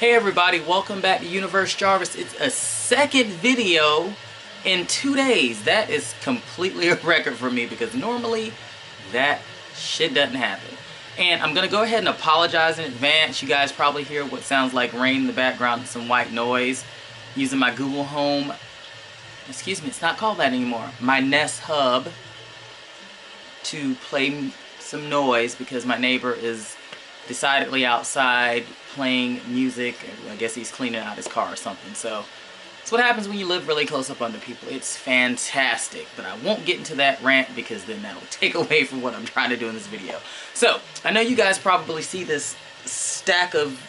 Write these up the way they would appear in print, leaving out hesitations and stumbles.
Hey everybody, welcome back to Universe Jarvis. It's a second video in 2 days. That is completely a record for me because normally that shit doesn't happen. And I'm going to go ahead and apologize in advance. You guys probably hear what sounds like rain in the background and some white noise using my Google Home. Excuse me, it's not called that anymore. My Nest Hub to play some noise because my neighbor is decidedly outside playing music. I guess he's cleaning out his car or something. So it's what happens when you live really close up under people. It's fantastic, but I won't get into that rant because then that'll take away from what I'm trying to do in this video. So I know you guys probably see this stack of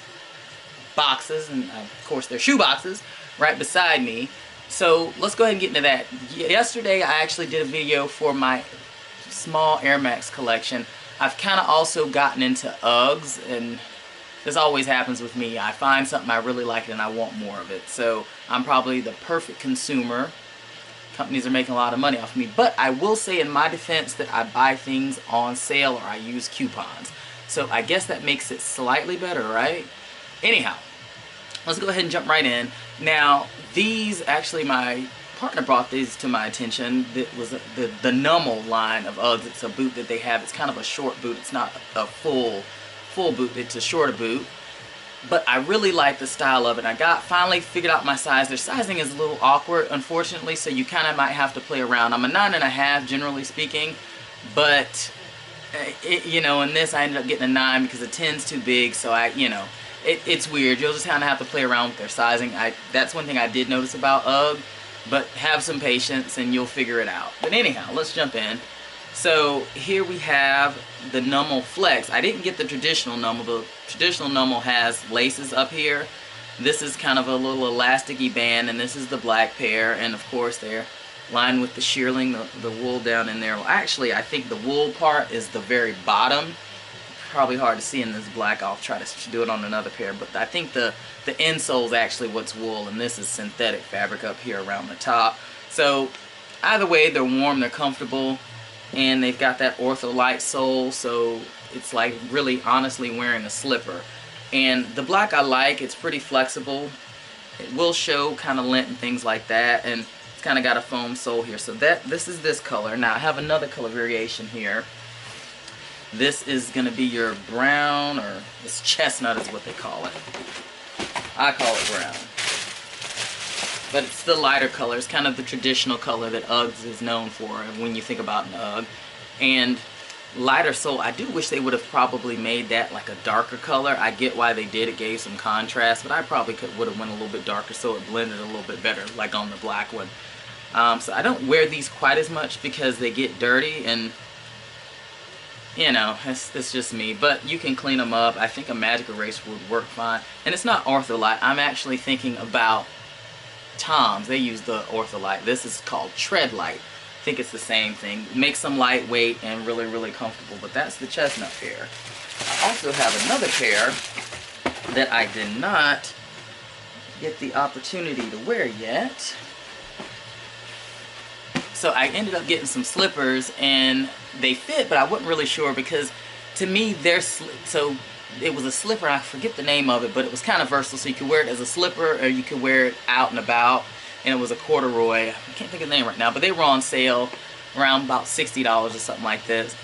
boxes, and of course they're shoe boxes right beside me. So let's go ahead and get into that. Yesterday I actually did a video for my small Air Max collection. I've kind of also gotten into Uggs, and this always happens with me. I find something I really like and I want more of it. So I'm probably the perfect consumer. Companies are making a lot of money off of me. But I will say in my defense that I buy things on sale or I use coupons. So I guess that makes it slightly better, right? Anyhow, let's go ahead and jump right in. Now, these, actually my partner brought these to my attention. That was the Nummel line of Uggs. It's a boot that they have. It's kind of a short boot. It's not a full boot. It's a shorter boot. But I really like the style of it. I finally figured out my size. Their sizing is a little awkward, unfortunately, so you kind of might have to play around. I'm a 9.5, generally speaking, but you know, in this I ended up getting a 9 because a 10's too big. So it's weird. You'll just kind of have to play around with their sizing. That's one thing I did notice about UGG. But have some patience and you'll figure it out. But anyhow, let's jump in. So here we have the Nummel Flex. I didn't get the traditional Nummel. The traditional Nummel has laces up here. This is kind of a little elasticy band, and this is the black pair. And of course they're lined with the shearling, the wool down in there. Well, actually I think the wool part is the very bottom. Probably hard to see in this black. I'll try to do it on another pair, but I think the insole is actually what's wool, and this is synthetic fabric up here around the top. So either way, they're warm, they're comfortable, and they've got that ortholite sole, so it's like really honestly wearing a slipper. And the black I like. It's pretty flexible. It will show kind of lint and things like that, and it's kind of got a foam sole here. So this is this color. Now I have another color variation here. This is going to be your brown, or it's chestnut is what they call it. I call it brown. But it's the lighter color. It's kind of the traditional color that Uggs is known for when you think about an Ugg. And lighter sole, I do wish they would have probably made that like a darker color. I get why they did. It gave some contrast, but I probably would have went a little bit darker so it blended a little bit better, like on the black one. So I don't wear these quite as much because they get dirty, and you know, it's just me. But you can clean them up. I think a magic eraser would work fine. And it's not ortholite. I'm actually thinking about Tom's. They use the ortholite. This is called Treadlite. I think it's the same thing. Makes them lightweight and really, really comfortable. But that's the chestnut pair. I also have another pair that I did not get the opportunity to wear yet. So I ended up getting some slippers, and they fit, but I wasn't really sure because to me so it was a slipper. I forget the name of it, but it was kind of versatile. So you could wear it as a slipper or you could wear it out and about, and it was a corduroy. I can't think of the name right now, but they were on sale around about $60 or something like this.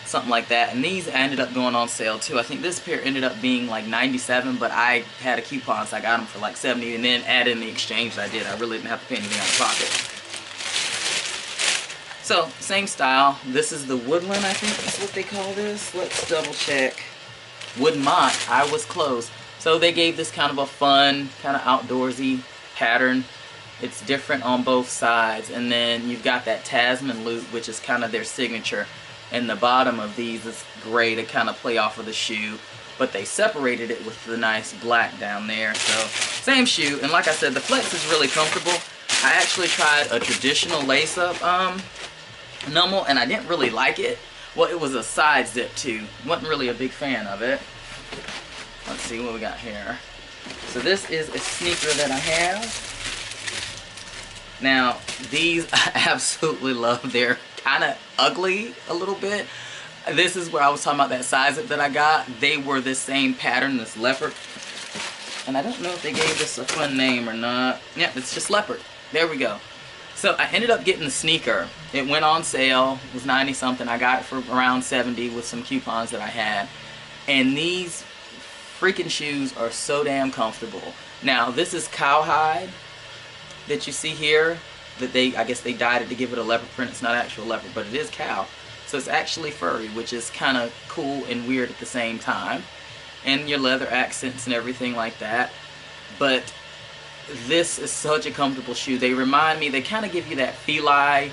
Something like that. And these ended up going on sale too. I think this pair ended up being like $97, but I had a coupon, so I got them for like $70, and then add in the exchange I did. I really didn't have to pay anything out of pocket. So, same style. This is the Woodland, I think that's what they call this. Let's double check. Woodmont. I was close. So they gave this kind of a fun, kind of outdoorsy pattern. It's different on both sides. And then you've got that Tasman loop, which is kind of their signature. And the bottom of these is gray to kind of play off of the shoe. But they separated it with the nice black down there. So, same shoe. And like I said, the Flex is really comfortable. I actually tried a traditional lace-up Nummel, and I didn't really like it. Well, it was a side zip too. Wasn't really a big fan of it. Let's see what we got here. So this is a sneaker that I have. Now, these I absolutely love. They're kind of ugly a little bit. This is where I was talking about that size zip that I got. They were this same pattern, this leopard. And I don't know if they gave this a fun name or not. Yep, it's just Leopard. There we go. So I ended up getting the sneaker. It went on sale. It was 90 something. I got it for around 70 with some coupons that I had. And these freaking shoes are so damn comfortable. Now this is cowhide that you see here. That I guess they dyed it to give it a leopard print. It's not actual leopard, but it is cow. So it's actually furry, which is kind of cool and weird at the same time. And your leather accents and everything like that. But this is such a comfortable shoe. They remind me, they kind of give you that Feli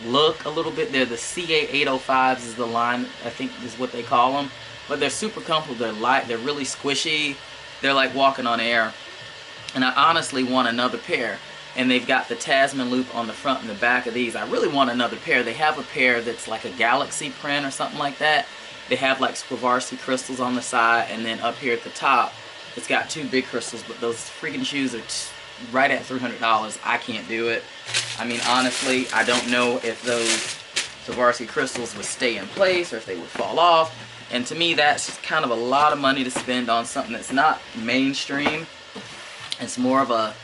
look a little bit. They're the CA805s is the line, I think is what they call them. But they're super comfortable. They're light. They're really squishy. They're like walking on air. And I honestly want another pair. And they've got the Tasman loop on the front and the back of these. I really want another pair. They have a pair that's like a galaxy print or something like that. They have like Swarovski crystals on the side, and then up here at the top, it's got 2 big crystals, but those freaking shoes are right at $300. I can't do it. I mean, honestly, I don't know if those Swarovski crystals would stay in place or if they would fall off. And to me, that's just kind of a lot of money to spend on something that's not mainstream. It's more of a,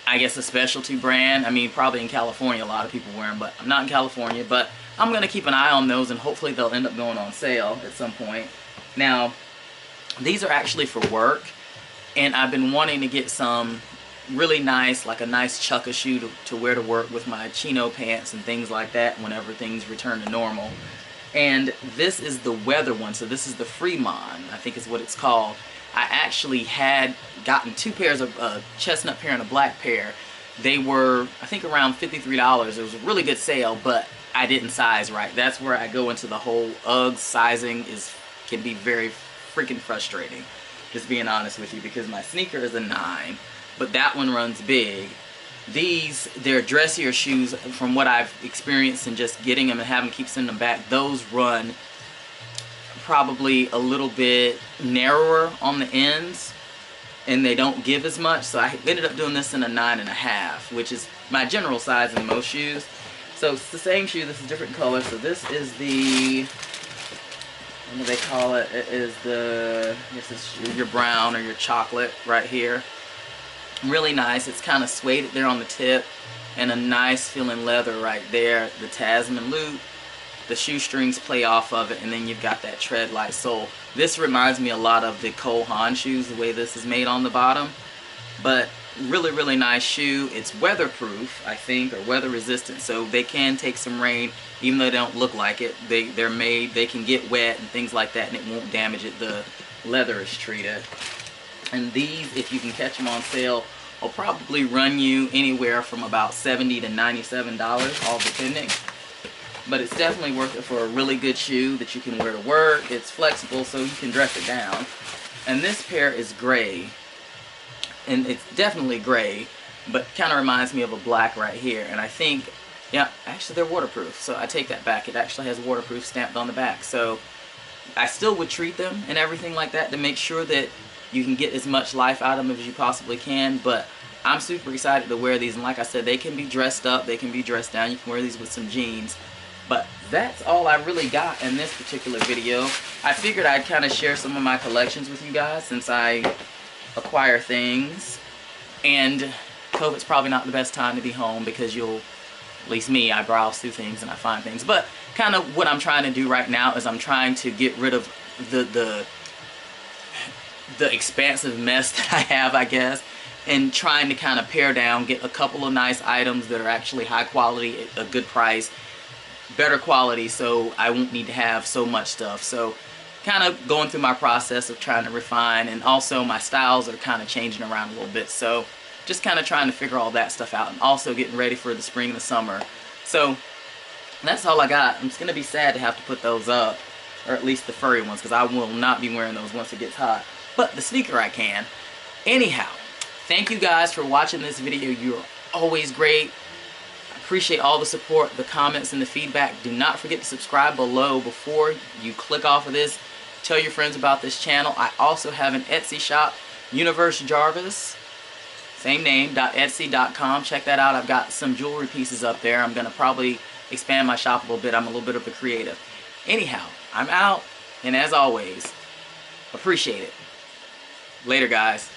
I guess, a specialty brand. I mean, probably in California a lot of people wear them, but I'm not in California. But I'm going to keep an eye on those, and hopefully they'll end up going on sale at some point. Now, these are actually for work, and I've been wanting to get some really nice, like a nice chukka shoe to wear to work with my chino pants and things like that whenever things return to normal. And this is the weather one, so this is the Fremont, I think is what it's called. I actually had gotten 2 pairs of a chestnut pair and a black pair. They were, I think, around $53. It was a really good sale, but I didn't size right. That's where I go into the whole Uggs sizing can be very freaking frustrating, just being honest with you, because my sneaker is a 9, but that one runs big. They're dressier shoes from what I've experienced and just getting them and having to keep sending them back. Those run probably a little bit narrower on the ends, and they don't give as much, so I ended up doing this in a 9.5, which is my general size in most shoes. So it's the same shoe, this is different color. So this is the, what do they call it? It is the, I guess it's your brown or your chocolate right here. Really nice. It's kind of suede there on the tip, and a nice feeling leather right there. The Tasman loop. The shoestrings play off of it, and then you've got that tread light sole. This reminds me a lot of the Cole Haan shoes, the way this is made on the bottom. But really, really nice shoe. It's weatherproof, I think, or weather resistant, so they can take some rain, even though they don't look like it. They're made, they can get wet and things like that, and it won't damage it. The leather is treated. And these, if you can catch them on sale, will probably run you anywhere from about $70 to $97, all depending. But it's definitely worth it for a really good shoe that you can wear to work. It's flexible, so you can dress it down. And this pair is gray. And it's definitely gray, but kind of reminds me of a black right here. And I think, yeah, actually they're waterproof. So I take that back. It actually has waterproof stamped on the back. So I still would treat them and everything like that to make sure that you can get as much life out of them as you possibly can. But I'm super excited to wear these. And like I said, they can be dressed up. They can be dressed down. You can wear these with some jeans. But that's all I really got in this particular video. I figured I'd kind of share some of my collections with you guys since I acquire things. And COVID's probably not the best time to be home because at least me, I browse through things and I find things. But kind of what I'm trying to do right now is I'm trying to get rid of the expansive mess that I have, I guess, and trying to kind of pare down, get a couple of nice items that are actually high quality at a good price, better quality, so I won't need to have so much stuff. So kind of going through my process of trying to refine, and also my styles are kind of changing around a little bit, so just kind of trying to figure all that stuff out, and also getting ready for the spring and the summer. So that's all I got. I'm just gonna be sad to have to put those up, or at least the furry ones, because I will not be wearing those once it gets hot, but the sneaker I can. Anyhow, thank you guys for watching this video. You're always great. Appreciate all the support, the comments, and the feedback. Do not forget to subscribe below before you click off of this. Tell your friends about this channel. I also have an Etsy shop, Universe Jarvis, same name, .etsy.com. Check that out. I've got some jewelry pieces up there. I'm going to probably expand my shop a little bit. I'm a little bit of a creative. Anyhow, I'm out, and as always, appreciate it. Later, guys.